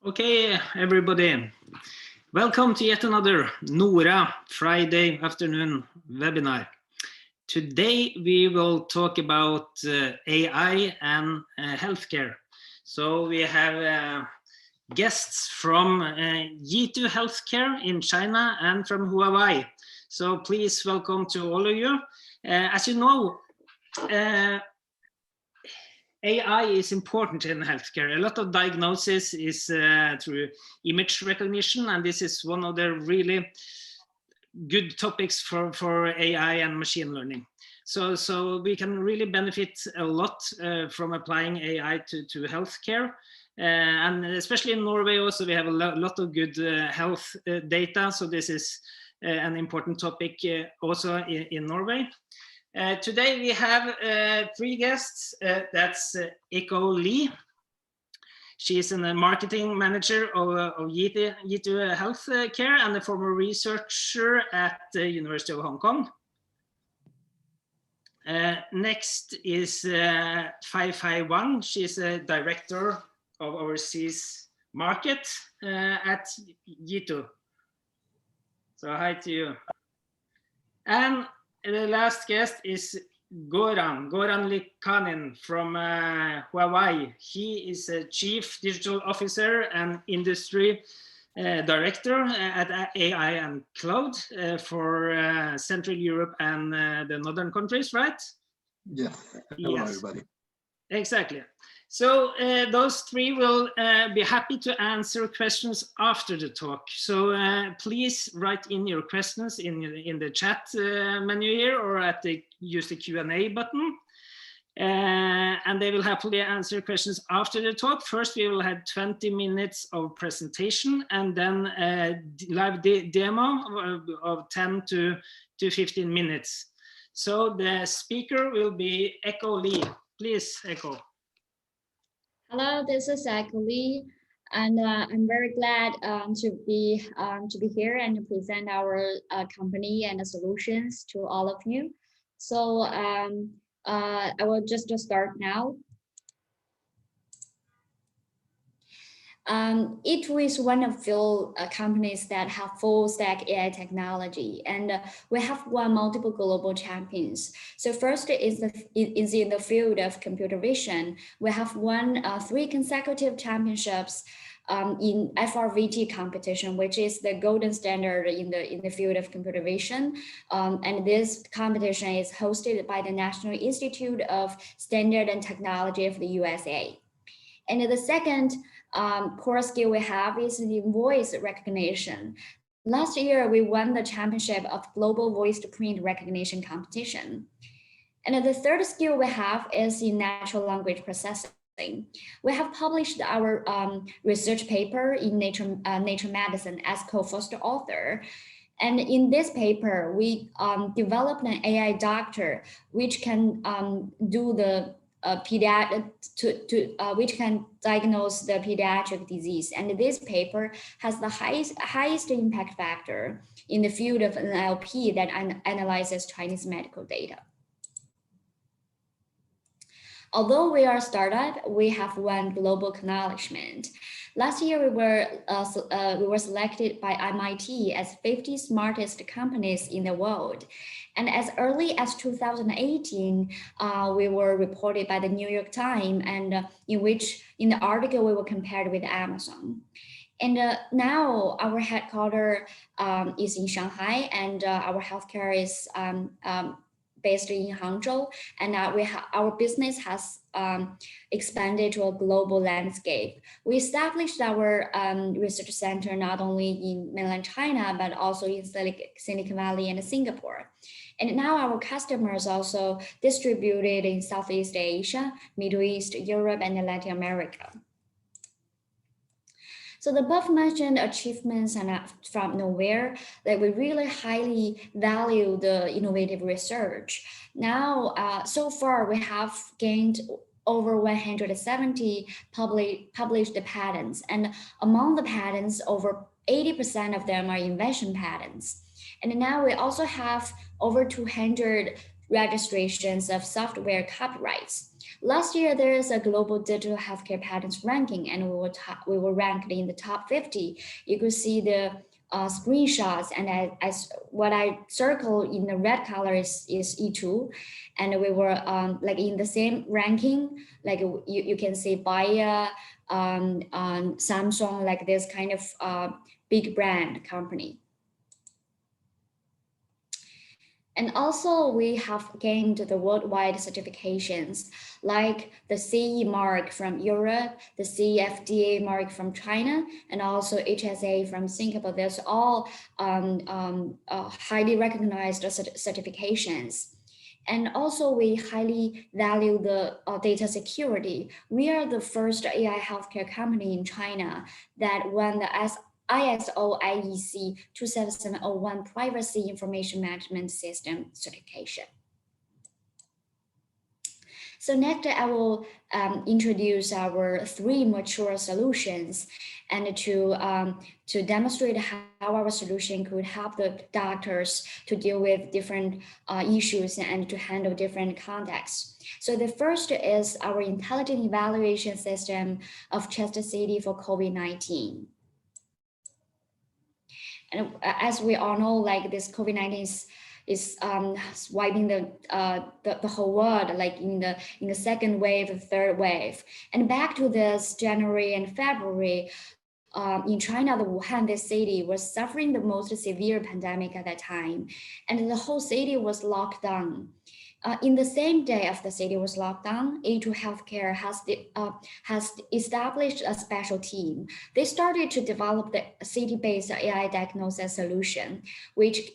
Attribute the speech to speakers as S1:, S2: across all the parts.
S1: Okay, everybody, welcome to yet another NORA Friday afternoon webinar. Today we will talk about AI and healthcare. So we have guests from YITU Healthcare in China and from Huawei. So please welcome to all of you. As you know, AI is important in healthcare. A lot of diagnosis is through image recognition, and this is one of the really good topics for AI and machine learning. So we can really benefit a lot from applying AI to healthcare. And especially in Norway also, we have a lot of good health data. So this is an important topic also in Norway. Today we have three guests. That's Echo Lee. She is a marketing manager of YITU Healthcare and a former researcher at the University of Hong Kong. Next is Feifei Wang. She's a director of overseas market at YITU. So hi to you. And the last guest is Goran Likanen from Huawei. He is a chief digital officer and industry director at AI and cloud for Central Europe and the northern countries, right?
S2: Yeah. Hello, everybody.
S1: Exactly. So those three will be happy to answer questions after the talk. So please write in your questions in the chat menu here or use the Q&A button. And they will happily answer questions after the talk. First, we will have 20 minutes of presentation and then a live demo of 10 to 15 minutes. So the speaker will be Echo Lee. Please, Echo.
S3: Hello, this is Echo Lee, and I'm very glad to be here and to present our company and the solutions to all of you. So I will just start now. YITU is one of few companies that have full stack AI technology, and we have won multiple global champions. So first is in the field of computer vision. We have won 3 consecutive championships in FRVT competition, which is the golden standard in the field of computer vision. And this competition is hosted by the National Institute of Standard and Technology of the USA. And the second core skill we have is the voice recognition. Last year, we won the championship of Global Voice to Print Recognition competition. And the third skill we have is in natural language processing. We have published our research paper in Nature Medicine as co-first author. And in this paper, we developed an AI doctor which can do the which can diagnose the pediatric disease. And this paper has the highest impact factor in the field of NLP that analyzes Chinese medical data. Although we are a startup, we have won global acknowledgement. Last year, we were selected by MIT as 50 smartest companies in the world. And as early as 2018, we were reported by the New York Times, and in the article, we were compared with Amazon. And now our headquarters is in Shanghai, and our healthcare is based in Hangzhou, and our business has expanded to a global landscape. We established our research center not only in mainland China, but also in Silicon Valley and Singapore. And now our customers also distributed in Southeast Asia, Middle East, Europe, and Latin America. So the above mentioned achievements are not from nowhere, that we really highly value the innovative research. Now, so far we have gained over 170 published patents, and among the patents, over 80% of them are invention patents. And now we also have over 200 registrations of software copyrights. Last year, there is a global digital healthcare patents ranking, and we were ranked in the top 50. You could see the screenshots, and as what I circle in the red color is YITU, and we were like in the same ranking, like you can see Bayer, Samsung, like this kind of big brand company. And also we have gained the worldwide certifications like the CE mark from Europe, the CFDA mark from China, and also HSA from Singapore. There's all highly recognized certifications. And also we highly value the data security. We are the first AI healthcare company in China that won the ISO IEC 27701 Privacy Information Management System certification. So next, I will introduce our 3 mature solutions, and to demonstrate how our solution could help the doctors to deal with different issues and to handle different contexts. So the first is our intelligent evaluation system of chest CT for COVID-19. And as we all know, like this COVID-19 is wiping the whole world, like in the second wave, the third wave. And back to this January and February, in China, the Wuhan, this city was suffering the most severe pandemic at that time, and the whole city was locked down. In the same day of the city was locked down, YITU Healthcare has established a special team. They started to develop the city-based AI diagnosis solution, which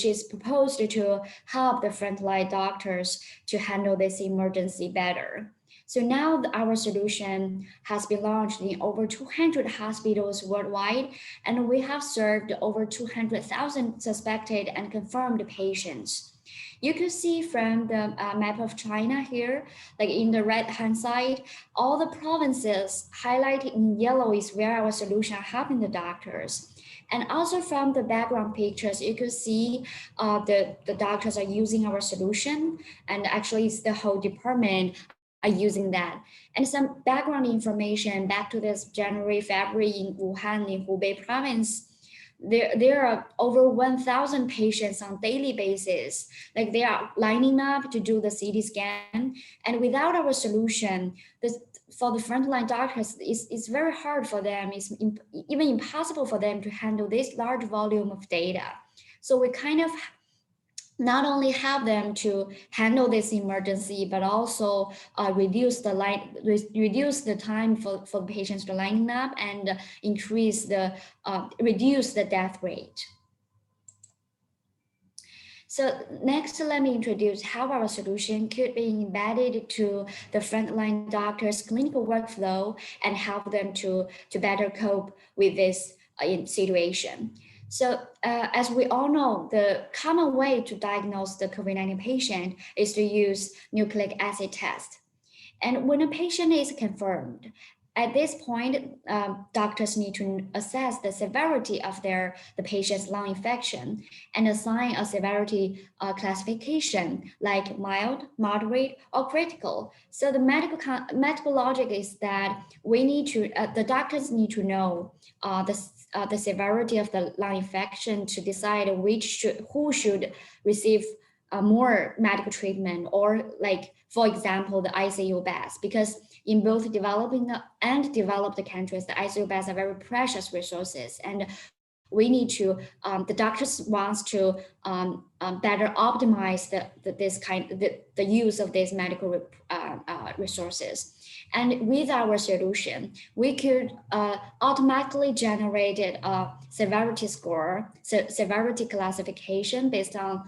S3: is proposed to help the frontline doctors to handle this emergency better. So now our solution has been launched in over 200 hospitals worldwide, and we have served over 200,000 suspected and confirmed patients. You can see from the map of China here, like in the right-hand side, all the provinces highlighted in yellow is where our solution helping the doctors. And also from the background pictures, you could see the doctors are using our solution, and actually it's the whole department are using that. And some background information back to this January, February in Wuhan, in Hubei province, there are over 1,000 patients on daily basis. Like they are lining up to do the CT scan. And without our solution, for the frontline doctors, it's very hard for them. It's even impossible for them to handle this large volume of data. So we kind of not only help them to handle this emergency, but also reduce the time for the patients to lining up and reduce the death rate. So next, let me introduce how our solution could be embedded to the frontline doctors' clinical workflow and help them to better cope with this situation. So as we all know, the common way to diagnose the COVID-19 patient is to use nucleic acid test. And when a patient is confirmed, at this point, doctors need to assess the severity of the patient's lung infection and assign a severity classification like mild, moderate, or critical. So the medical logic is that the doctors need to know the severity of the lung infection to decide who should receive more medical treatment, or like, for example, the ICU beds, because in both developing and developed countries, the ICU beds are very precious resources, and we need to, the doctors wants to better optimize the use of these medical resources. And with our solution, we could automatically generate a severity score, severity classification based on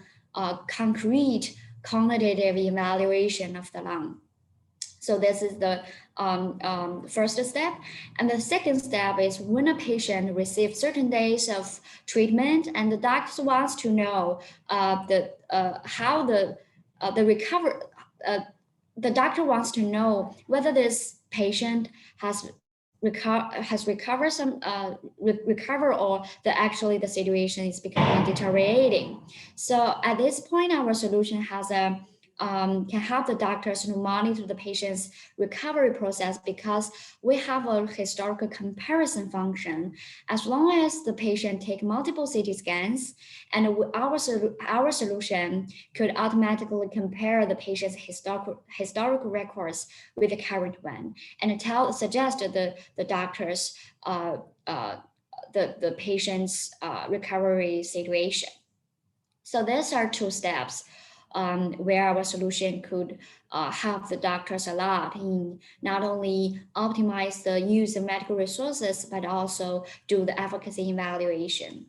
S3: concrete quantitative evaluation of the lung. So this is the first step. And the second step is when a patient receives certain days of treatment and the doctor wants to know how the doctor wants to know whether this patient has recovered or actually the situation is becoming deteriorating. So at this point, our solution has a can help the doctors to monitor the patient's recovery process because we have a historical comparison function. As long as the patient take multiple CT scans, and our solution could automatically compare the patient's historical records with the current one and suggest the doctors the patient's recovery situation. So these are two steps where our solution could help the doctors a lot in not only optimize the use of medical resources, but also do the efficacy evaluation.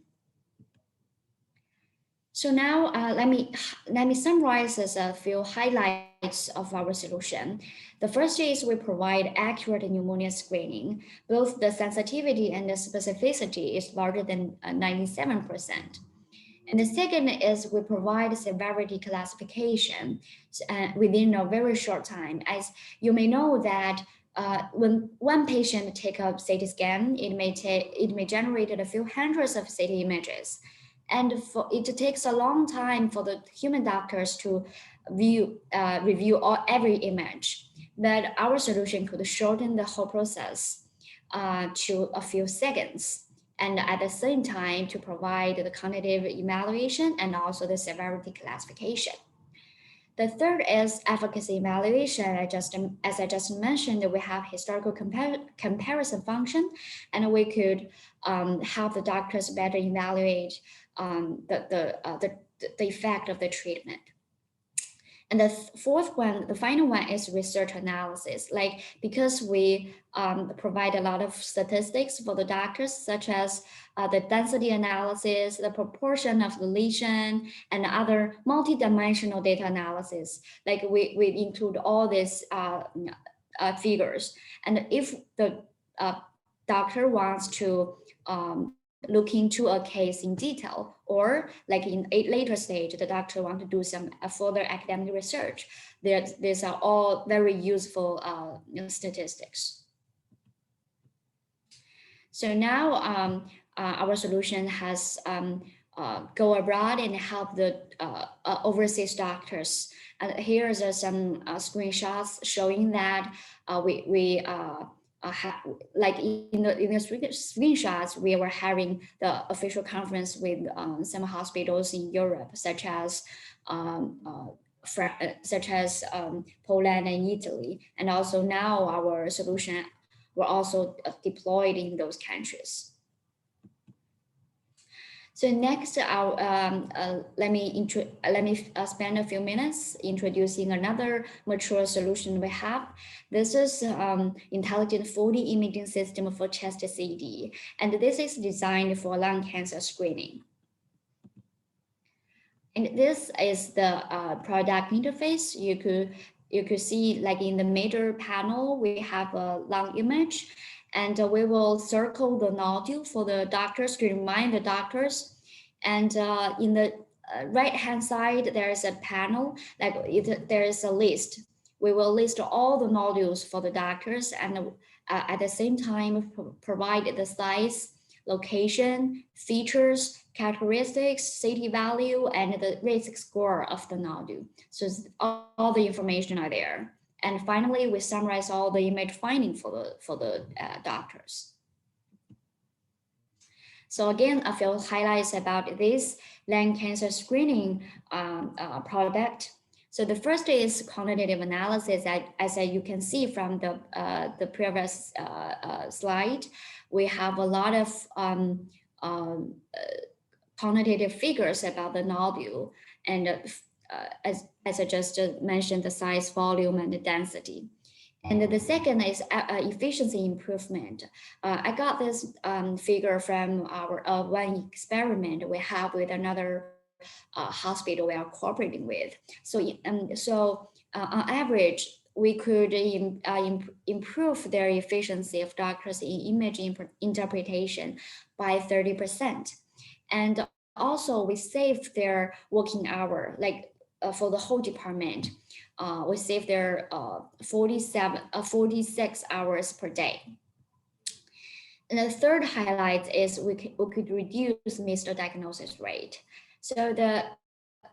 S3: So now let me summarize as a few highlights of our solution. The first is we provide accurate pneumonia screening. Both the sensitivity and the specificity is larger than 97%. And the second is we provide severity classification within a very short time. As you may know that when one patient take a CT scan, it may generate a few hundreds of CT images. And it takes a long time for the human doctors to review every image. But our solution could shorten the whole process to a few seconds, and at the same time to provide the cognitive evaluation and also the severity classification. The third is efficacy evaluation. As I just mentioned, we have historical comparison function, and we could help the doctors better evaluate the effect of the treatment. And the fourth one, the final one is research analysis. Like, because we provide a lot of statistics for the doctors, such as the density analysis, the proportion of the lesion, and other multidimensional data analysis. Like, we include all these figures. And if the doctor wants to look into a case in detail, or like in a later stage, the doctor want to do some further academic research, these are all very useful statistics. So now our solution has go abroad and help the overseas doctors. And here's some screenshots showing that like in the screenshots, we were having the official conference with some hospitals in Europe, such as Poland and Italy, and also now our solution were also deployed in those countries. So next, let me spend a few minutes introducing another mature solution we have. This is intelligent 4D imaging system for chest CT, and this is designed for lung cancer screening. And this is the product interface. You could see, like in the major panel, we have a lung image, and we will circle the nodule for the doctors to remind the doctors. And in the right-hand side, there is a panel, like there is a list. We will list all the nodules for the doctors, and at the same time provide the size, location, features, characteristics, CT value, and the risk score of the nodule. So all the information are there. And finally, we summarize all the image finding for the doctors. So again, a few highlights about this lung cancer screening product. So the first is quantitative analysis. As you can see from the previous slide, we have a lot of quantitative figures about the nodule, and as I just mentioned, the size, volume, and the density. And the second is efficiency improvement. I got this figure from our one experiment we have with another hospital we are cooperating with. So on average, we could improve their efficiency of doctors in image interpretation by 30%. And also we saved their working hour, like for the whole department. We saved their 46 hours per day. And the third highlight is we could reduce misdiagnosis rate. So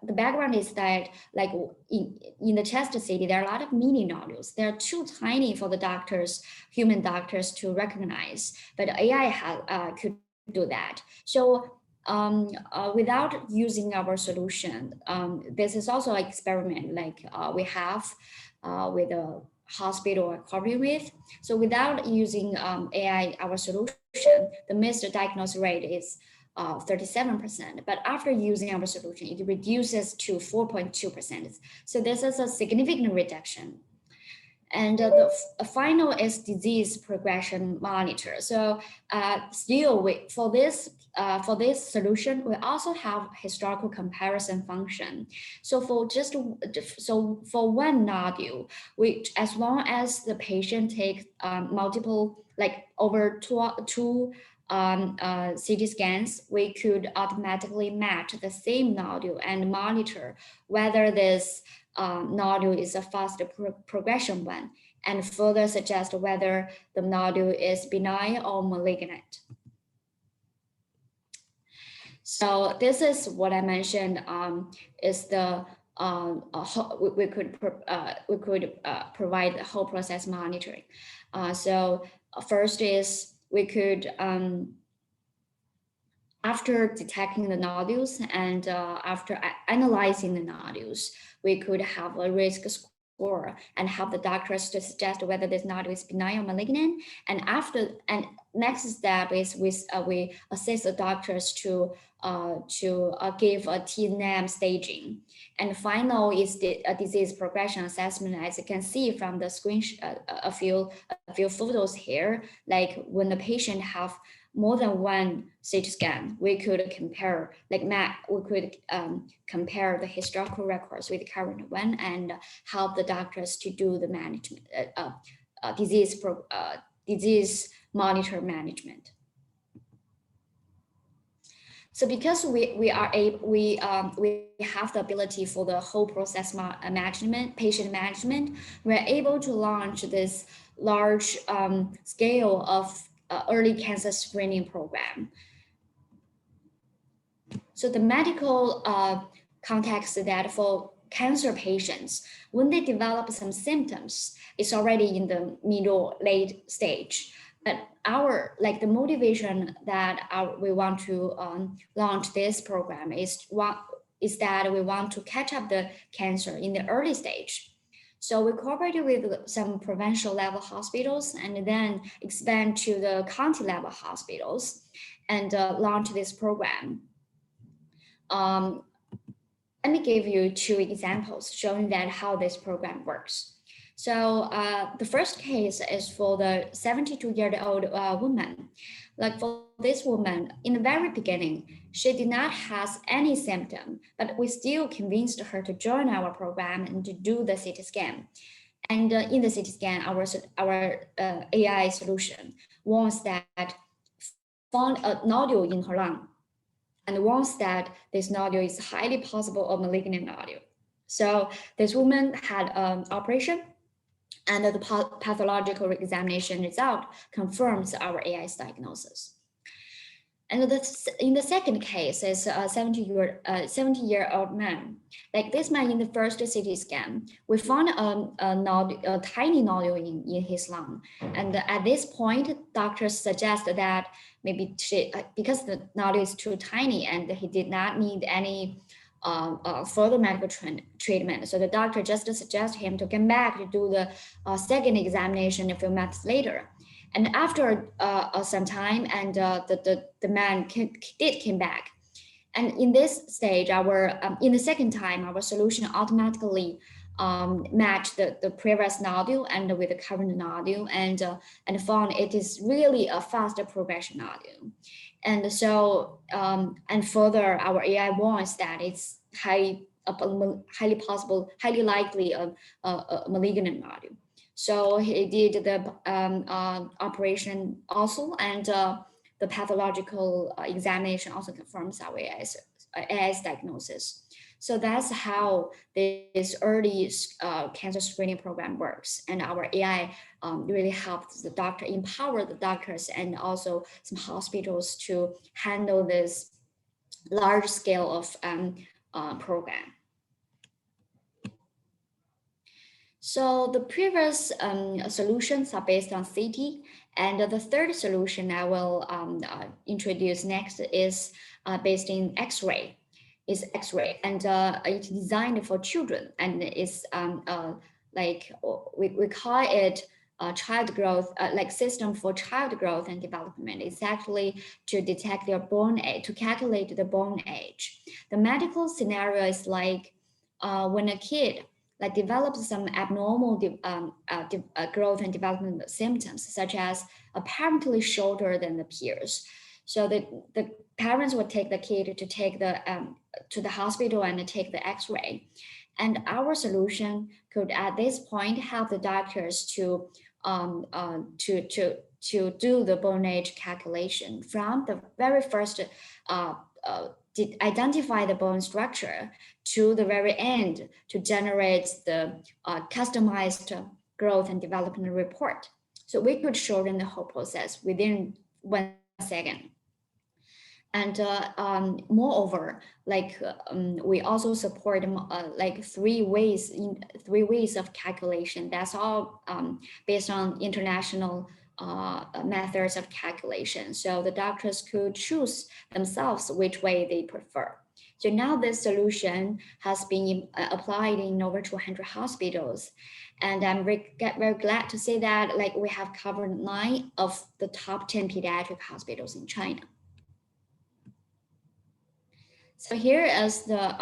S3: the background is that, like in the chest CT, there are a lot of mini nodules. They're too tiny for the doctors, human doctors, to recognize, but AI could do that. So without using our solution, this is also an experiment like we have with a hospital I cooperated with. So without using AI, our solution, the misdiagnosis rate is 37%, but after using our solution, it reduces to 4.2%. So this is a significant reduction. And the final is disease progression monitor. So still, for this solution, we also have historical comparison function. So for one nodule, which as long as the patient takes multiple, like over two CT scans, we could automatically match the same nodule and monitor whether this nodule is a fast progression one, and further suggest whether the nodule is benign or malignant. So this is what I mentioned is the we could provide the whole process monitoring. So first is we could after detecting the nodules and after analyzing the nodules, we could have a risk score and have the doctors to suggest whether this nodule is benign or malignant. And next step is we assist the doctors to give a TNM staging. And final is the disease progression assessment. As you can see from the screen, a few photos here, like when the patient have more than one CT scan, we could compare, compare the historical records with the current one and help the doctors to do the management, disease monitor management. So because we have the ability for the whole process management, patient management, we're able to launch this large scale of early cancer screening program. So the medical context that for cancer patients, when they develop some symptoms, it's already in the middle, late stage. But the motivation that we want to launch this program is that we want to catch up the cancer in the early stage. So we cooperated with some provincial level hospitals and then expand to the county level hospitals and launch this program. Let me give you two examples showing that how this program works. So the first case is for the 72-year-old woman. Like for this woman, in the very beginning, she did not have any symptom, but we still convinced her to join our program and to do the CT scan. And in the CT scan, our AI solution once that found a nodule in her lung, and once that this nodule is highly possible a malignant nodule. So this woman had an operation, and the pathological examination result confirms our AI's diagnosis. And in the second case is a 70-year-old man. Like this man in the first CT scan, we found a tiny nodule in his lung. And at this point, doctors suggest that maybe because the nodule is too tiny and he did not need any further medical treatment. So the doctor just suggested him to come back to do the second examination a few months later. And after some time, and the man did come back. And in this stage, in the second time, our solution automatically matched the previous nodule and with the current nodule, and found it is really a faster progression nodule. And so, and further, our AI warns that it's highly possible, highly likely a malignant nodule. So he did the operation also, and the pathological examination also confirms our AI's diagnosis. So that's how this early cancer screening program works. And our AI really helps the doctor, empower the doctors and also some hospitals to handle this large scale of program. So the previous solutions are based on CT, and the third solution I will introduce next is based in X-ray. Is X-ray, and it's designed for children, and it's like we call it child growth, like system for child growth and development. It's actually to detect their bone age, to calculate the bone age. The medical scenario is like when a kid like develops some abnormal growth and development symptoms, such as apparently shorter than the peers. So the parents would take the kid to take the to the hospital and take the X-ray, and our solution could at this point help the doctors to do the bone age calculation from the very first identify the bone structure to the very end to generate the customized growth and development report. So we could shorten the whole process within 1 second. And moreover, like we also support like three ways of calculation. That's all based on international methods of calculation. So the doctors could choose themselves which way they prefer. So now this solution has been applied in over 200 hospitals. And I'm very glad to say that like we have covered 9 of the top 10 pediatric hospitals in China. So here is the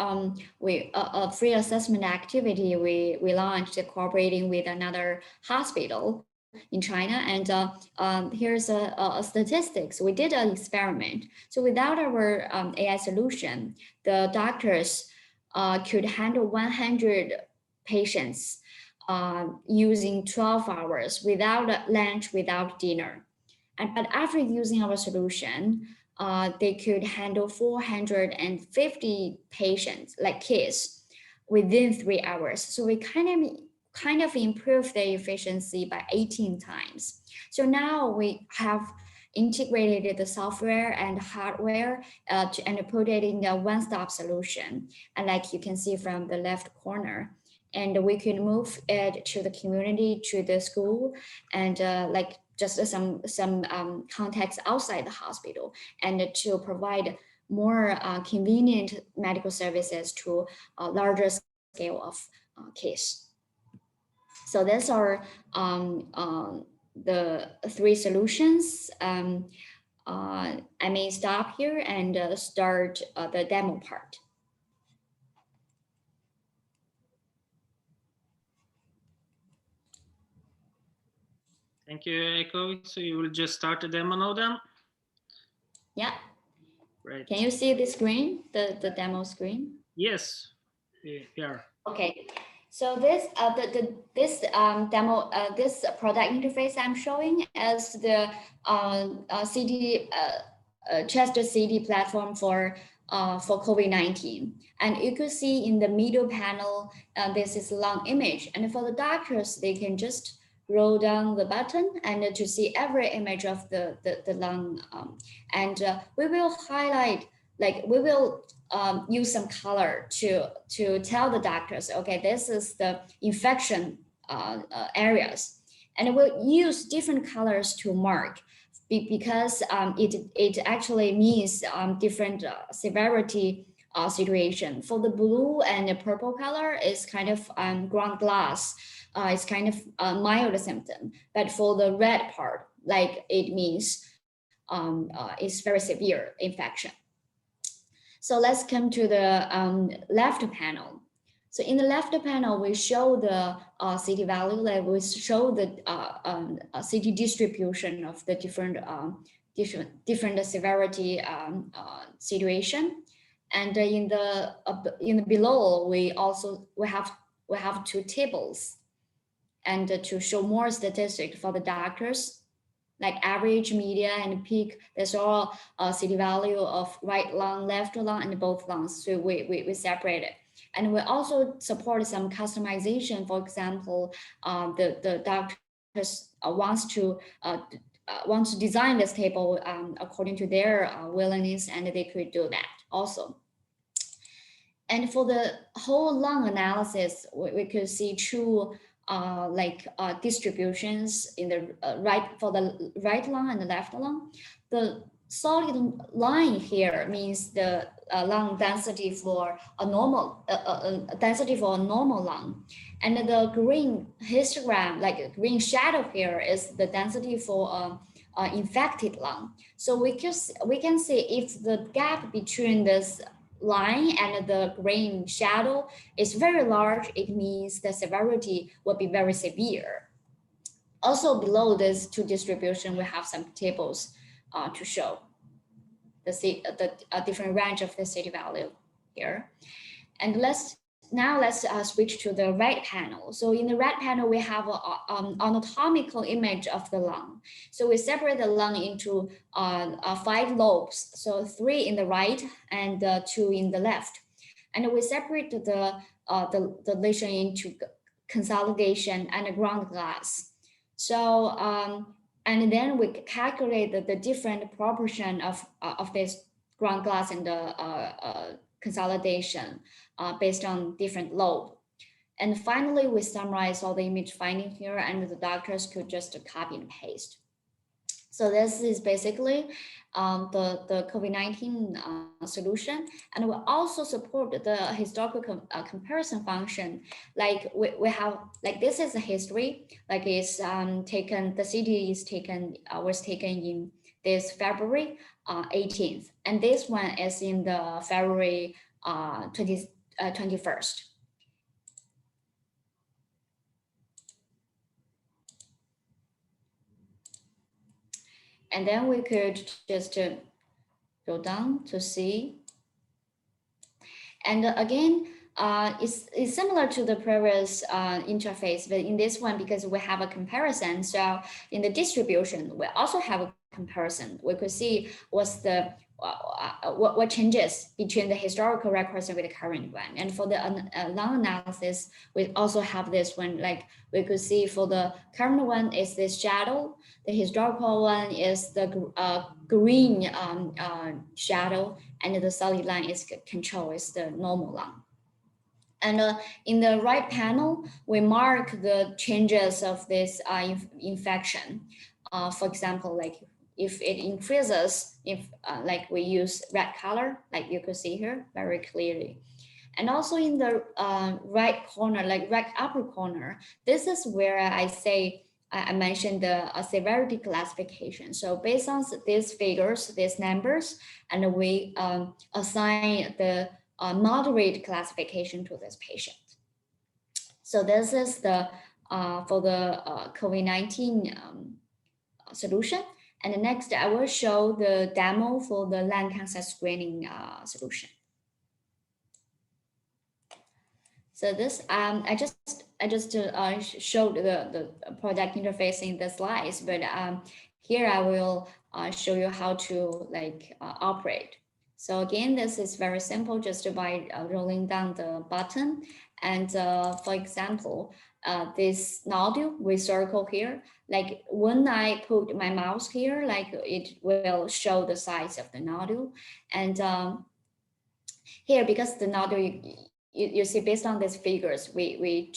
S3: free assessment activity we launched cooperating with another hospital in China, and here's a statistics. We did an experiment. So without our AI solution, the doctors could handle 100 patients using 12 hours without lunch, without dinner. But after using our solution, they could handle 450 patients, like kids, within 3 hours. So we kind of improved the efficiency by 18 times. So now we have integrated the software and hardware and put it in a one-stop solution. And like you can see from the left corner, and we can move it to the community, to the school, and like just some context outside the hospital, and to provide more convenient medical services to a larger scale of case. So that's our the 3 solutions. I may stop here and start the demo part.
S1: Thank you, Echo. So you will just start the demo now then?
S3: Yeah.
S1: Great.
S3: Can you see the screen, the demo screen?
S1: Yes, here.
S3: Okay. So this demo, this product interface I'm showing is the CD chest CT platform for COVID-19. And you could see in the middle panel, this is lung image. And for the doctors, they can just roll down the button and to see every image of the lung. We will highlight, like we will use some color to tell the doctors, okay, this is the infection areas. And we'll use different colors to mark because it actually means different severity situation. For the blue and the purple color is kind of ground glass. It's kind of a mild symptom, but for the red part, like it means it's very severe infection. So let's come to the left panel. So in the left panel, we show the CT value, like we show the CT distribution of the different severity situation. And in the below, we have 2 tables, and to show more statistics for the doctors, like average, median, and peak. There's all CT value of right lung, left lung, and both lungs. So we separate it. And we also support some customization. For example, the doctors wants to design this table according to their willingness, and they could do that also. And for the whole lung analysis, we could see two distributions in the for the right lung and the left lung. The solid line here means the lung density for a normal lung, and the green histogram, like a green shadow here, is the density for infected lung. So we can see if the gap between this line and the green shadow is very large, it means the severity will be very severe. Also below this two distribution, we have some tables to show the different range of the city value here. And let's switch to the right panel. So in the right panel, we have an anatomical image of the lung. So we separate the lung into 5 lobes. So 3 in the right and 2 in the left. And we separate the lesion into consolidation and ground glass. So and then we calculate the different proportion of this ground glass and the consolidation based on different lobe. And finally, we summarize all the image finding here, and the doctors could just copy and paste. So this is basically the COVID-19 solution. And we also support the historical comparison function. Like we have, like this is a history, like it's taken, the city is taken, was taken in this February 18th. And this one is in the February 21st. And then we could just go down to see. And again, it's similar to the previous interface, but in this one, because we have a comparison, so in the distribution, we also have a comparison. We could see what's the what changes between the historical records and with the current one. And for the lung analysis, we also have this one, like we could see for the current one is this shadow, the historical one is the green shadow, and the solid line is control, is the normal lung. And in the right panel, we mark the changes of this infection. For example, like if it increases, if like we use red color, like you could see here very clearly. And also in the right corner, like right upper corner, this is where I say, I mentioned the severity classification. So based on these figures, these numbers, and we assign the moderate classification to this patient. So this is the for the COVID-19 solution. And next, I will show the demo for the lung cancer screening solution. So this, I just showed the product interface in the slides, but here I will show you how to like operate. So again, this is very simple, just by rolling down the button. And for example, this nodule we circle here, like when I put my mouse here, like it will show the size of the nodule. And here, because the nodule, you see, based on these figures, we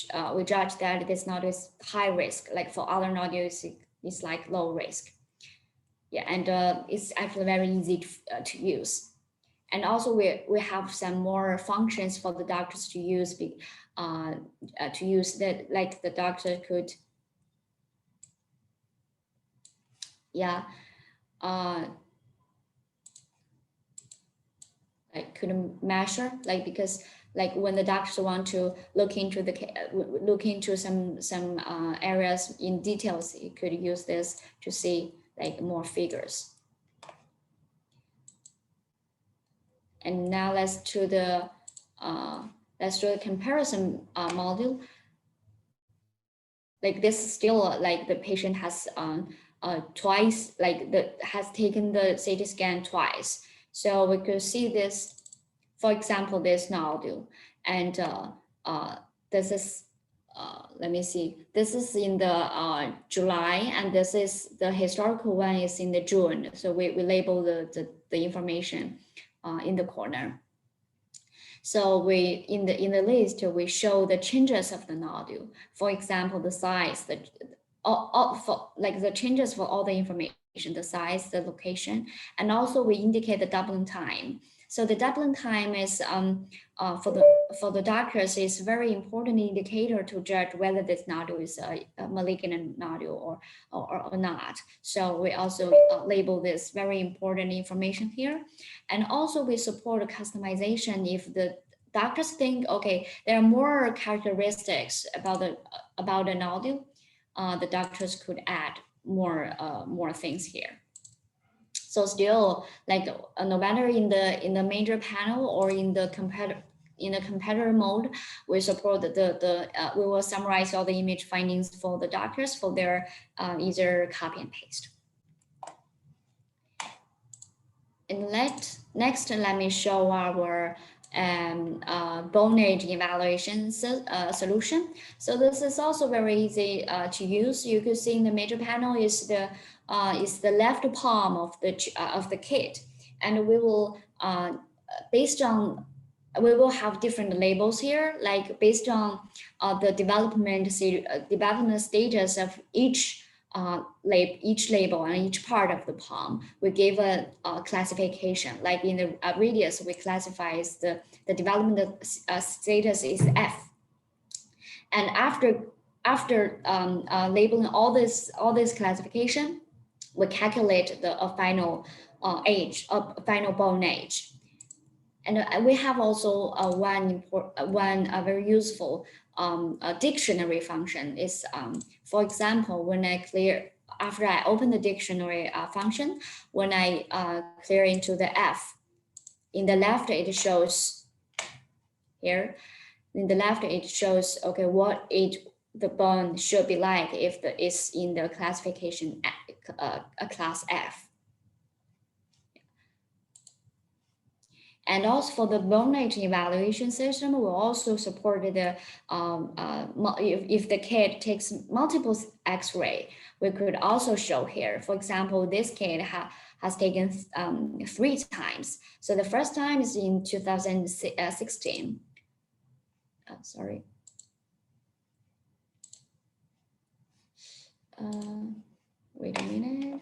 S3: judge that this nodule is high risk. Like for other nodules, it's like low risk. Yeah, and it's actually very easy to use. And also we have some more functions for the doctors to use that, like the doctor could, yeah, like could measure, like because like when the doctors want to look into some areas in details, you could use this to see like more figures. And now let's do the comparison module. Like this is still like the patient has twice, like has taken the CT scan twice. So we could see this, for example, this nodule, and this is let me see. This is in the July, and this is the historical one is in the June. So we label the information in the corner. So we in the list we show the changes of the nodule. For example, the size, the changes for all the information, the size, the location, and also we indicate the doubling time. So the doubling time is for the doctors is very important indicator to judge whether this nodule is a malignant nodule or not. So we also label this very important information here, and also we support customization if the doctors think, okay, there are more characteristics about the nodule. The doctors could add more things here. So still, like no matter in the major panel or in the competitor mode, we support we will summarize all the image findings for the doctors for their either copy and paste. And next, let me show our bone age evaluation solution. So this is also very easy to use. You could see in the major panel is the left palm of the kid, and we will we will have different labels here, like based on the development stages of each label and each part of the palm. We give a classification, like in the radius, we classify as the development status is F. And after labeling all this classification, we calculate the final final bone age. And we have also one very useful dictionary function is, for example, when after I open the dictionary function, when I clear into the F, in the left it shows here. In the left it shows, okay, what the bone should be like if it's in the classification class F. And also for the bone age evaluation system, we also support the, if the kid takes multiple X-ray, we could also show here. For example, this kid has taken 3 times. So the first time is in 2016. Sorry. Wait a minute.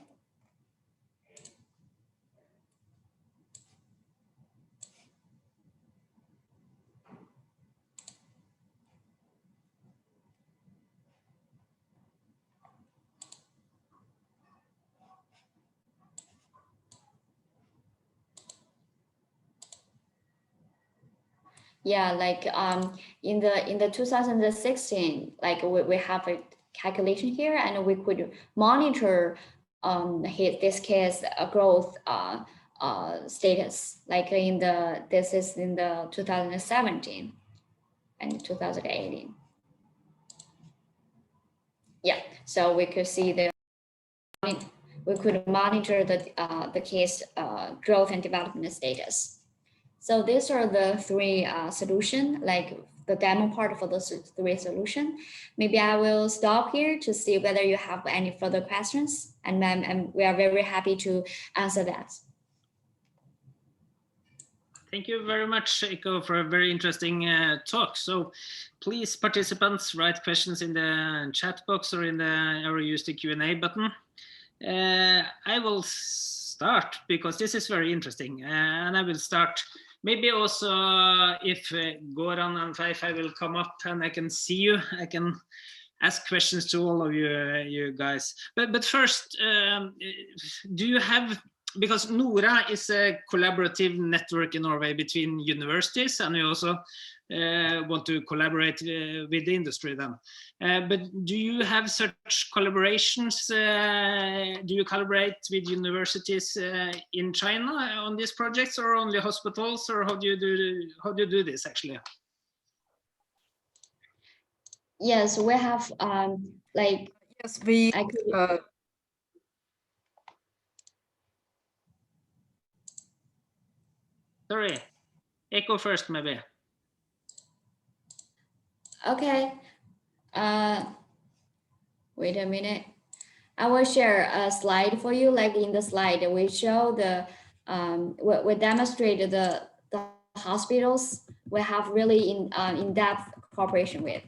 S3: Yeah, like in the 2016, like we have a calculation here, and we could monitor this kid's growth status. Like this is in the 2017 and 2018. Yeah, so we could see we could monitor the kid's growth and development status. So these are the 3 solutions, like the demo part for the 3 solutions. Maybe I will stop here to see whether you have any further questions, and we are very happy to answer that.
S1: Thank you very much, Eiko, for a very interesting talk. So please, participants, write questions in the chat box or or use the Q&A button. I will start because this is very interesting, and I will start. Maybe also if Goran and Feifei will come up and I can see you, I can ask questions to all of you guys. But first, do you have, because NORA is a collaborative network in Norway between universities, and we also want to collaborate with the industry then. But do you have such collaborations? Do you collaborate with universities in China on these projects, or only hospitals, or how do you do this actually?
S3: Yes, we have like,
S4: yes, we
S1: Sorry, Eiko first maybe.
S3: Okay. Wait a minute. I will share a slide for you. Like in the slide, we show we demonstrate the hospitals we have really in-depth cooperation with.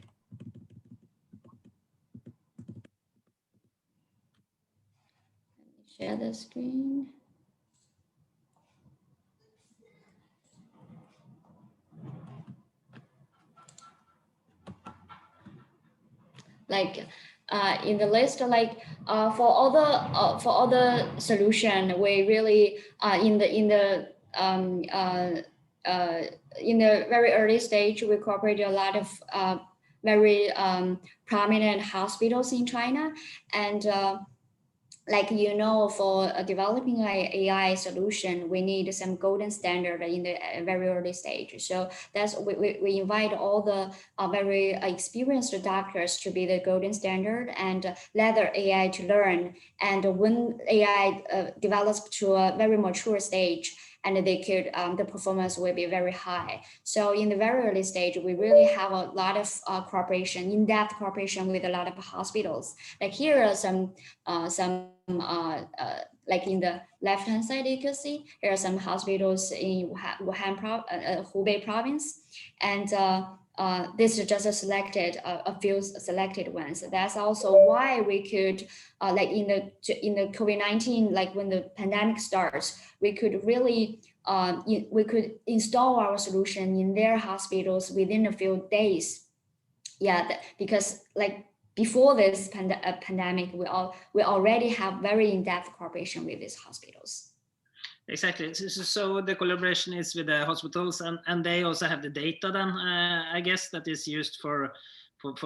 S3: Share the screen. Like in the list, like for all the solution, we really in the very early stage, we cooperated a lot of very prominent hospitals in China, and like, you know, for developing an AI solution, we need some golden standard in the very early stage. So that's we invite all the very experienced doctors to be the golden standard and let their AI to learn. And when AI develops to a very mature stage, and they could, the performance will be very high. So in the very early stage, we really have a lot of cooperation, in-depth cooperation with a lot of hospitals. Like here are some like in the left-hand side, you can see there are some hospitals in Hubei province, and this is just a few selected ones. That's also why we could, like in the COVID-19, like when the pandemic starts, we could really we could install our solution in their hospitals within a few days. Yeah, because like before this pandemic, we already have very in-depth cooperation with these hospitals.
S1: Exactly. So the collaboration is with the hospitals, and they also have the data then, I guess, that is used for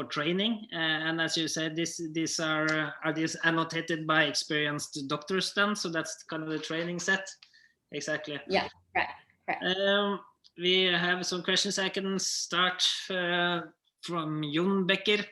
S1: training. And as you said, these are these annotated by experienced doctors then? So that's kind of the training set. Exactly.
S3: Yeah, right.
S1: We have some questions. I can start from Jon Becker.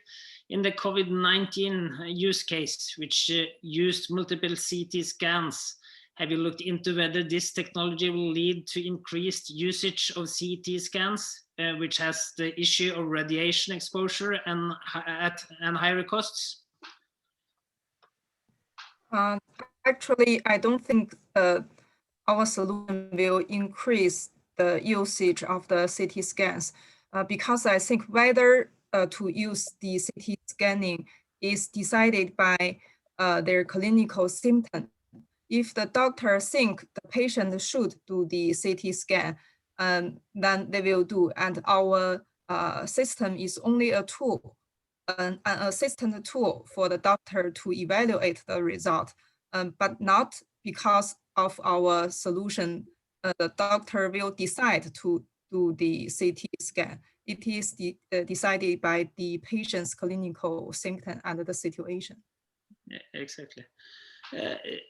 S1: In the COVID-19 use case, which used multiple CT scans, have you looked into whether this technology will lead to increased usage of CT scans, which has the issue of radiation exposure and higher costs?
S4: Actually, I don't think our solution will increase the usage of the CT scans because I think whether to use the CT scanning is decided by their clinical symptom. If the doctor think the patient should do the CT scan, then they will do. And our system is only a tool, an assistant tool for the doctor to evaluate the result, but not because of our solution, the doctor will decide to do the CT scan. It is decided by the patient's clinical symptom and the situation.
S1: Yeah, exactly.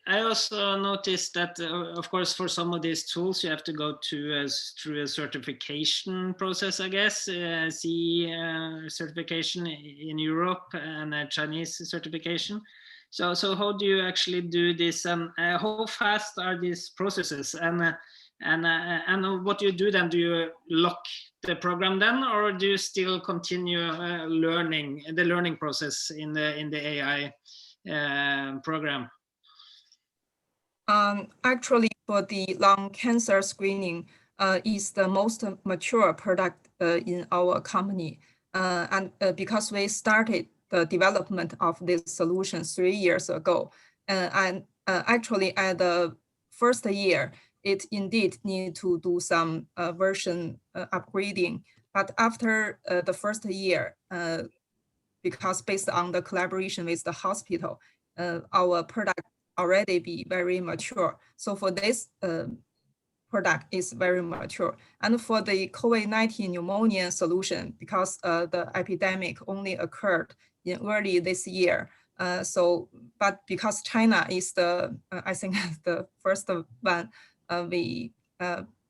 S1: I also noticed that, of course, for some of these tools, you have to go through a certification process, I guess, CE certification in Europe and a Chinese certification. So how do you actually do this, and how fast are these processes? And what do you do then? Do you lock the program then, or do you still continue the learning process in the AI program?
S4: Actually, for the lung cancer screening, is the most mature product in our company. And because we started the development of this solution 3 years ago, and actually at the first year, it indeed need to do some version upgrading. But after the first year, because based on the collaboration with the hospital, our product already be very mature. So for this product is very mature. And for the COVID-19 pneumonia solution, because the epidemic only occurred in early this year. But because China is I think the first one we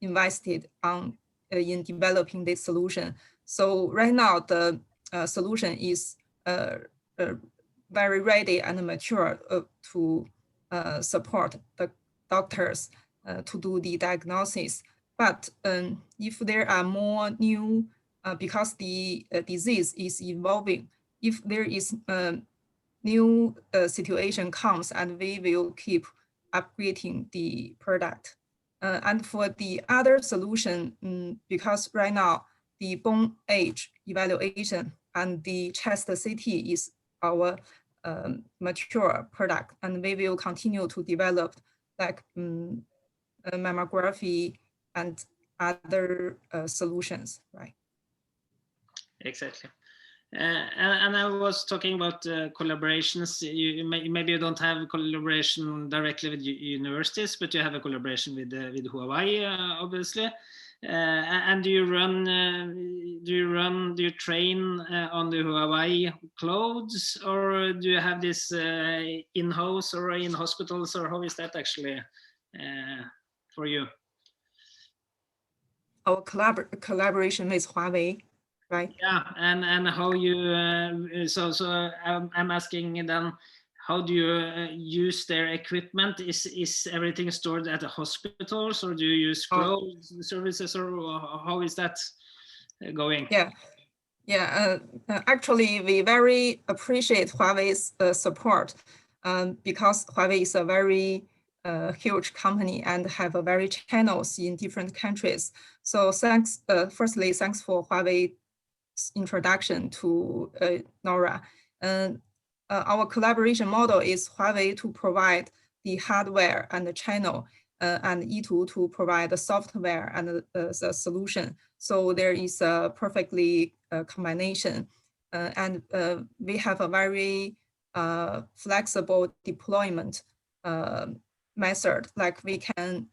S4: invested on in developing this solution. So right now the solution is very ready and mature to support the doctors to do the diagnosis. But if there are more new, because the disease is evolving, if there is new situation comes, and we will keep upgrading the product. And for the other solution, because right now the bone age evaluation and the chest CT is our mature product, and we will continue to develop like mammography and other solutions, right?
S1: Exactly. And I was talking about collaborations. Maybe you don't have collaboration directly with universities, but you have a collaboration with Huawei, obviously. And do you train on the Huawei clouds, or do you have this in-house or in hospitals, or how is that actually for you?
S4: Our collaboration with Huawei, right?
S1: Yeah, and how you so I'm asking then, how do you use their equipment? Is everything stored at the hospitals, or do you use cloud services, or how is that going?
S4: Yeah, actually we very appreciate Huawei's support because Huawei is a very huge company and have a very channels in different countries. So thanks, firstly, thanks for Huawei's introduction to NORA. Our collaboration model is Huawei to provide the hardware and the channel, and YITU to provide the software and the solution. So there is a perfectly combination, and we have a very flexible deployment method. Like we can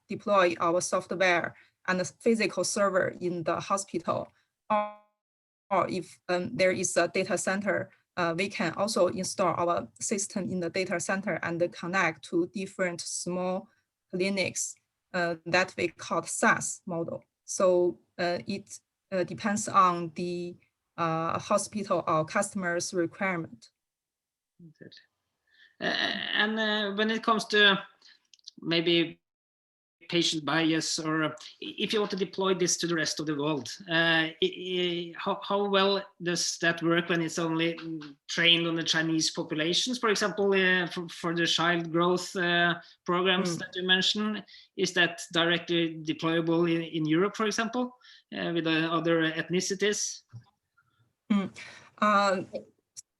S4: deploy our software and the physical server in the hospital, or if there is a data center, we can also install our system in the data center and connect to different small clinics that we call SaaS model. So it depends on the hospital or customer's requirement.
S1: And when it comes to maybe patient bias, or if you want to deploy this to the rest of the world, how well does that work when it's only trained on the Chinese populations? For example, for the child growth programs that you mentioned, is that directly deployable in Europe, for example, with other ethnicities?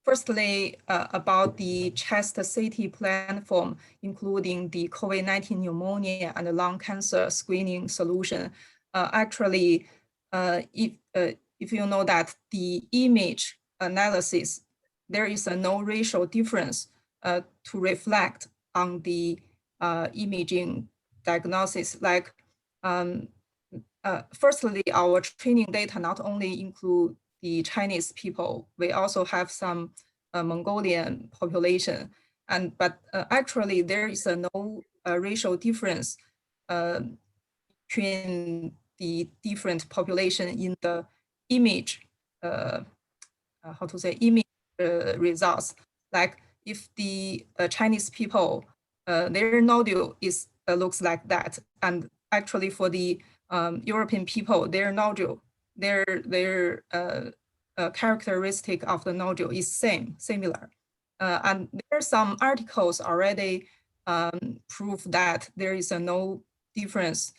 S4: Firstly, about the chest CT platform, including the COVID-19 pneumonia and the lung cancer screening solution. Actually, if you know that the image analysis, there is no racial difference to reflect on the imaging diagnosis. Like, firstly, our training data not only include the Chinese people, we also have some Mongolian population, but actually there is no racial difference between the different population in the image, image results. Like if the Chinese people, their nodule looks like that, and actually for the European people, their nodule, their characteristic of the nodule is similar. And there are some articles already prove that there is no difference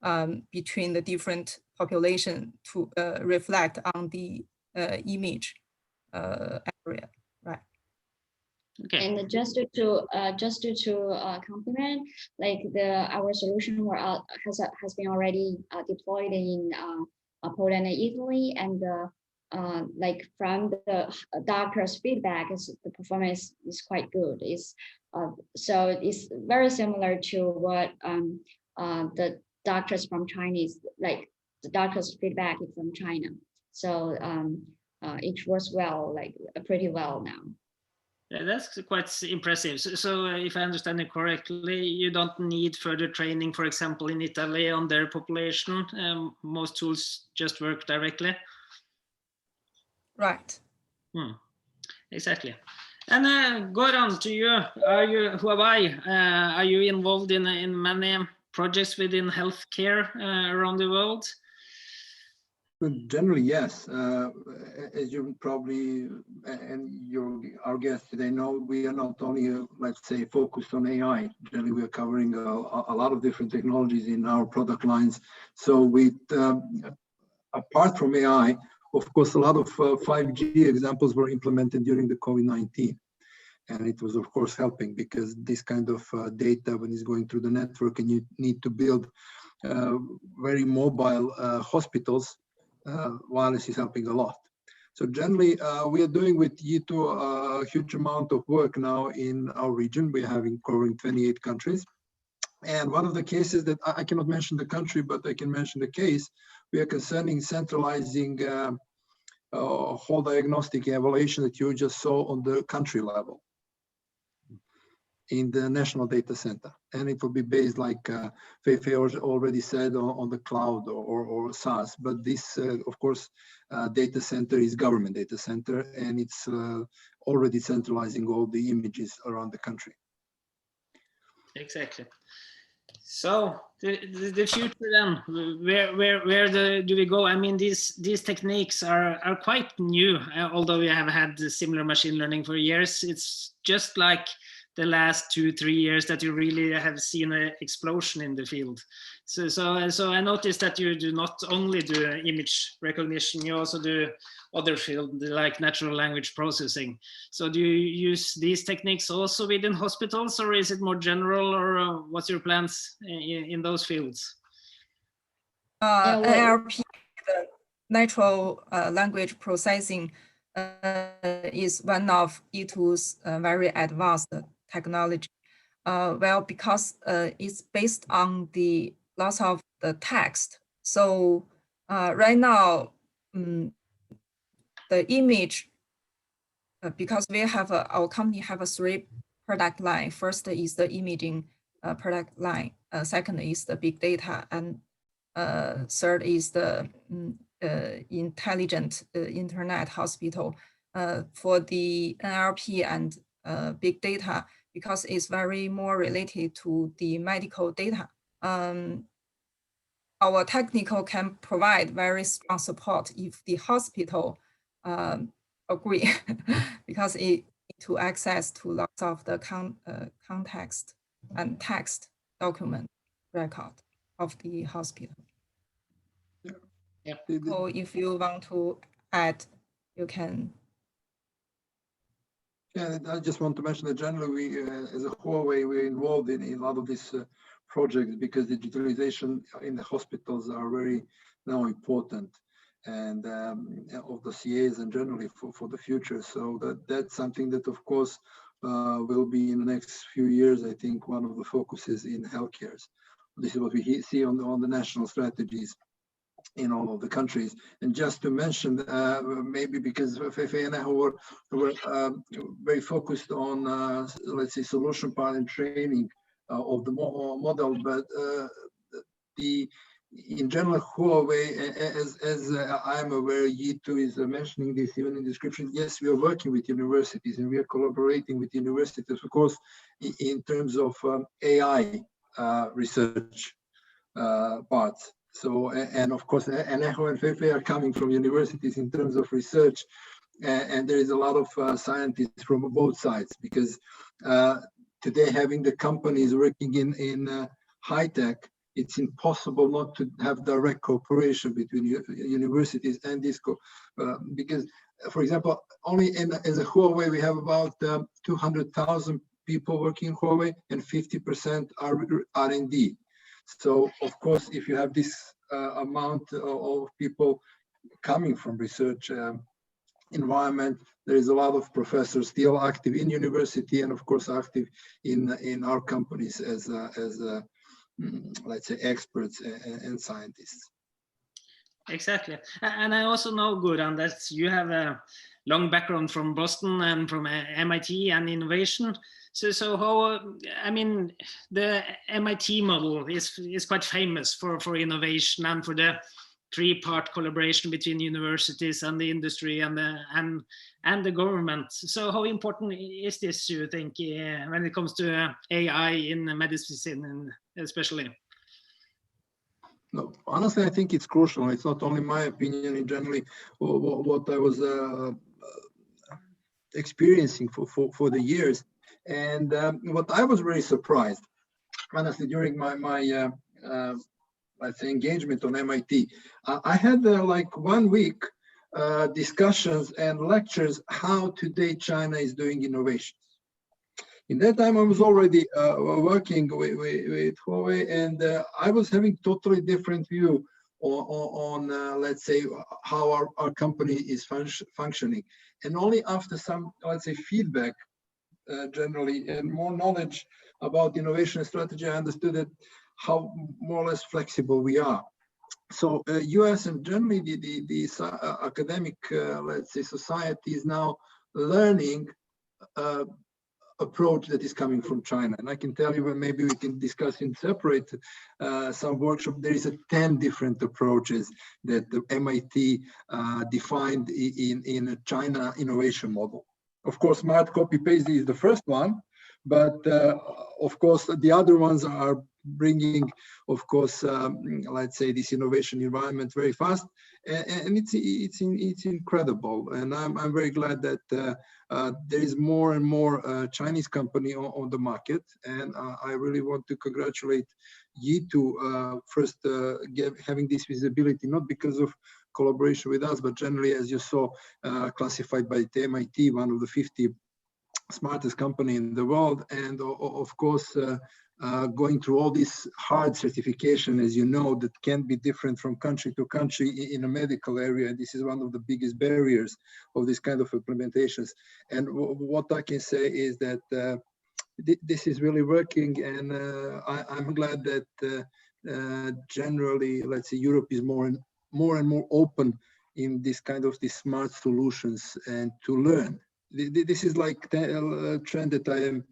S4: between the different population to reflect on the image area, right?
S1: Okay.
S3: And just to complement, like our solution has been already deployed in Poland and Italy, and like from the doctor's feedback, the performance is quite good. So it's very similar to what the doctors from Chinese, like the doctor's feedback is from China. So it works well, like pretty well now.
S1: Yeah, that's quite impressive. So if I understand it correctly, you don't need further training, for example, in Italy on their population. Most tools just work directly.
S4: Right.
S1: Exactly. And Goran, to you, Huawei, are you involved in many projects within healthcare around the world?
S2: Well, generally, yes. As you probably, our guests today know, we are not only, let's say, focused on AI. Generally, we are covering a lot of different technologies in our product lines. So with, apart from AI, of course, a lot of 5G examples were implemented during the COVID-19. And it was, of course, helping because this kind of data, when it's going through the network and you need to build very mobile hospitals, wireless is helping a lot. So generally, we are doing with YITU a huge amount of work now in our region. We're covering 28 countries. And one of the cases that I cannot mention the country, but I can mention the case, we are concerning centralizing whole diagnostic evaluation that you just saw on the country level in the national data center. And it will be based, like Feifei already said, on the cloud or SaaS. But this, of course, data center is government data center, and it's already centralizing all the images around the country.
S1: Exactly. So the future then, where do we go? I mean, these techniques are quite new, although we have had similar machine learning for years. It's just like the last 2-3 years that you really have seen an explosion in the field. So I noticed that you do not only do image recognition, you also do other fields like natural language processing. So do you use these techniques also within hospitals, or is it more general, or what's your plans in those fields?
S4: NLP, the natural language processing, is one of YITU's very advanced technology. Well, because it's based on the lots of the text. So right now, the image, because we have our company have a 3 product line. First is the imaging product line. Second is the big data, and third is the intelligent internet hospital. For the NLP and big data, because it's very more related to the medical data. Our technical can provide very strong support if the hospital agree, because it need to access to lots of the context and text document record of the hospital.
S1: Yeah.
S4: So if you want to add, you can.
S2: Yeah, I just want to mention that generally we, as a Huawei, we're involved in a lot of these projects because digitalization in the hospitals are very now important, and of the CAs and generally for the future. So that's something that, of course, will be in the next few years. I think one of the focuses in healthcare. This is what we see on the national strategies in all of the countries. And just to mention, maybe because Feifei and I were very focused on, let's say, solution part and training of the model, but in general, Huawei, as I'm aware, YITU is mentioning this even in the description. Yes, we are working with universities and we are collaborating with universities, of course, in terms of AI research parts. So, and of course, Echo and Feifei are coming from universities in terms of research, and there is a lot of scientists from both sides, because today having the companies working in high tech, it's impossible not to have direct cooperation between universities and this, because, for example, only as a Huawei, we have about 200,000 people working in Huawei, and 50% are R&D. So, of course, if you have this amount of people coming from research environment, there is a lot of professors still active in university, and of course active in our companies as let's say, experts and scientists.
S1: Exactly. And I also know, Goran, that you have a long background from Boston and from MIT and innovation. So how, I mean, the MIT model is quite famous for innovation and for the 3-part collaboration between universities and the industry and the government. So how important is this, you think, when it comes to AI in medicine especially?
S2: No, honestly, I think it's crucial. It's not only my opinion. In generally, what I was experiencing for the years, and what I was very surprised, honestly, during my let's say engagement on MIT, I had like 1 week discussions and lectures how today China is doing innovations. In that time, I was already working with Huawei, and I was having totally different view on let's say, how our company is functioning. And only after some, let's say, feedback, generally, and more knowledge about innovation strategy, I understood that how more or less flexible we are. So US and generally the academic, let's say, society is now learning approach that is coming from China. And I can tell you, maybe we can discuss in separate some workshop. There is 10 different approaches that the MIT defined in a China innovation model. Of course, smart copy paste is the first one, but of course the other ones are bringing, of course, let's say, this innovation environment very fast, and it's incredible. And I'm very glad that there is more and more Chinese company on the market, and I really want to congratulate YITU first having this visibility, not because of collaboration with us, but generally, as you saw, classified by the MIT, one of the 50 smartest company in the world, and of course going through all this hard certification, as you know, that can be different from country to country in a medical area. This is one of the biggest barriers of this kind of implementations. And what I can say is that this is really working, and I'm glad that generally, let's say, Europe is more and more open in this kind of these smart solutions and to learn. This is like a trend that I am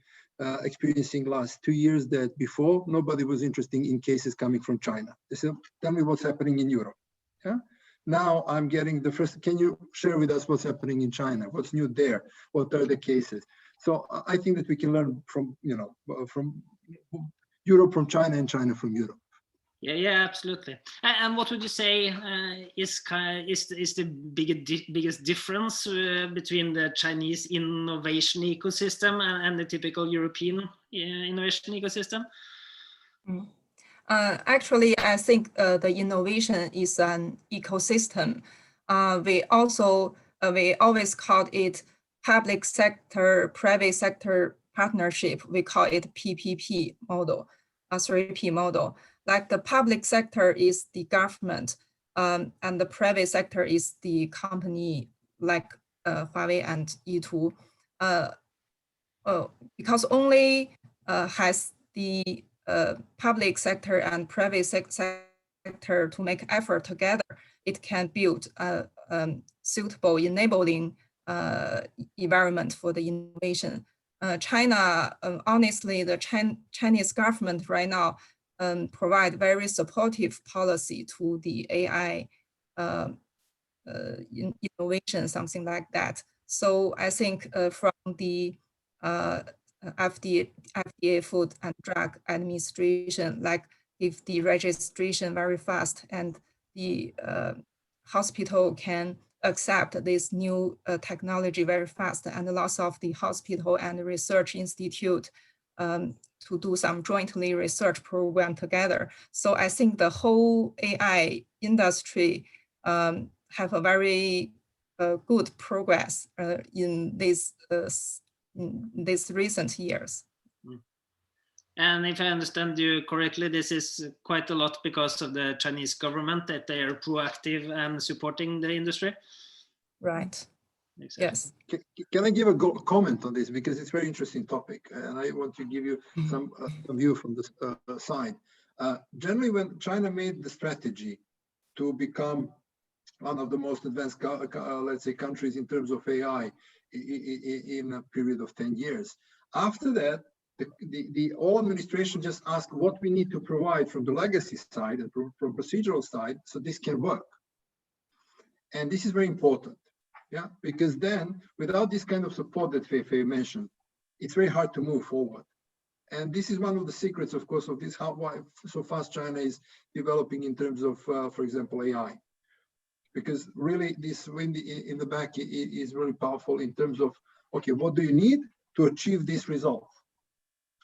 S2: experiencing last 2 years, that before nobody was interested in cases coming from China. They said, tell me what's happening in Europe. Yeah? Now I'm getting the first, can you share with us what's happening in China? What's new there? What are the cases? So I think that we can learn from, from Europe from China and China from Europe.
S1: Yeah, absolutely. And what would you say is the biggest difference between the Chinese innovation ecosystem and the typical European innovation ecosystem?
S4: Actually, I think the innovation is an ecosystem. We always call it public sector, private sector partnership. We call it PPP model, 3P model. Like the public sector is the government, and the private sector is the company like Huawei and YITU. Because only has the public sector and private sector to make effort together, it can build a suitable enabling environment for the innovation. China, honestly, the Chinese government right now provide very supportive policy to the AI innovation, something like that. So I think from the FDA, Food and Drug Administration, like if the registration very fast and the hospital can accept this new technology very fast, and lots of the hospital and research institute to do some jointly research program together. So I think the whole AI industry have a very good progress in these recent years.
S1: And if I understand you correctly, this is quite a lot because of the Chinese government, that they are proactive and supporting the industry.
S4: Right.
S1: Exactly.
S4: Yes.
S2: Can I give a comment on this, because it's a very interesting topic, and I want to give you some view from this side. Generally, when China made the strategy to become one of the most advanced, let's say, countries in terms of AI in a period of 10 years, after that, the whole administration just asked what we need to provide from the legacy side and from procedural side so this can work. And this is very important. Yeah, because then without this kind of support that Feifei mentioned, it's very hard to move forward. And this is one of the secrets, of course, of this, why so fast China is developing in terms of, for example, AI. Because really this wind in the back is really powerful in terms of, okay, what do you need to achieve this result?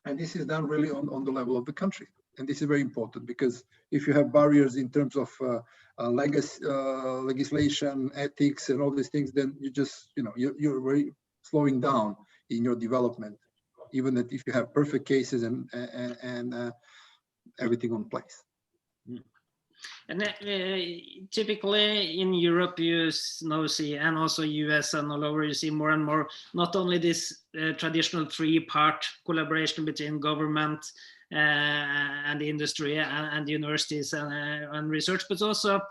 S2: And this is done really on the level of the country. And this is very important, because if you have barriers in terms of legislation, ethics, and all these things, then you just, you're very slowing down in your development, even that if you have perfect cases and everything on place.
S1: And typically in Europe, you now see, and also US and all over, you see more and more, not only this traditional three-part collaboration between government and the industry and universities and research, but also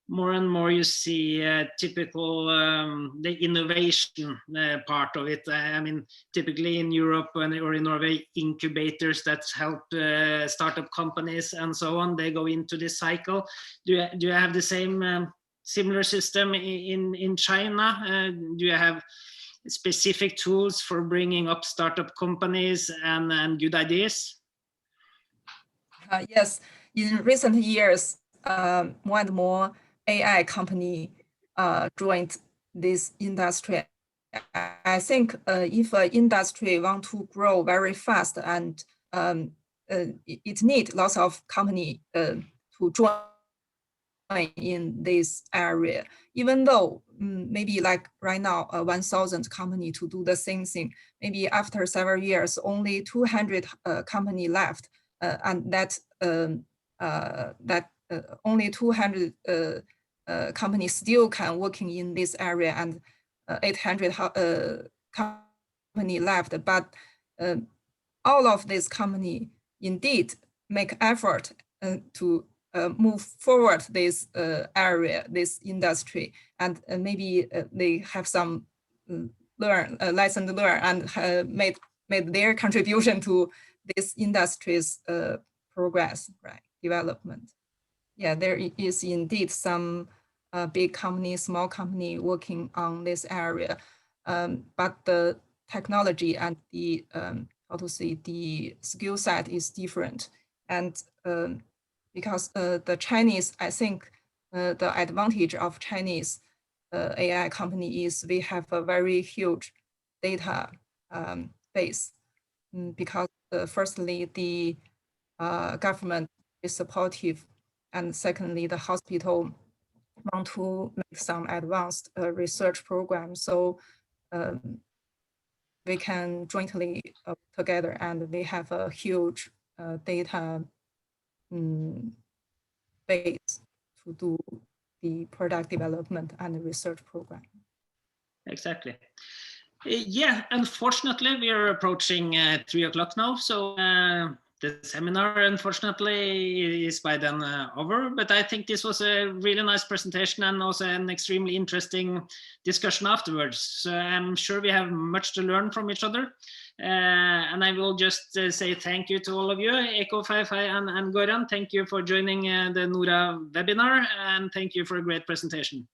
S1: more and more you see typical the innovation part of it. I mean, typically in Europe or in Norway, incubators that help startup companies and so on, they go into this cycle. Do you have the same similar system in China? Do you have specific tools for bringing up startup companies and good ideas?
S4: Yes, in recent years, more and more AI company joined this industry. I think if an industry want to grow very fast, and it needs lots of company to join in this area, even though maybe like right now 1,000 company to do the same thing, maybe after several years only 200 company left, and that only 200 companies still can working in this area, and 800 company left. But all of this company indeed make effort to move forward this area, this industry, and maybe they have some lesson learned and made their contribution to this industry's progress, right, development. Yeah, there is indeed some big company, small company working on this area, but the technology and the the skill set is different. And because the Chinese, I think the advantage of Chinese AI company is we have a very huge data base, because firstly, the government is supportive, and secondly, the hospital want to make some advanced research programs. So we can jointly together, and we have a huge data base to do the product development and the research program.
S1: Exactly. Yeah, unfortunately, we are approaching 3 o'clock now. So the seminar, unfortunately, is by then over. But I think this was a really nice presentation and also an extremely interesting discussion afterwards. So I'm sure we have much to learn from each other. And I will just say thank you to all of you, Eko, Feifei, and Goran. Thank you for joining the NORA webinar, and thank you for a great presentation.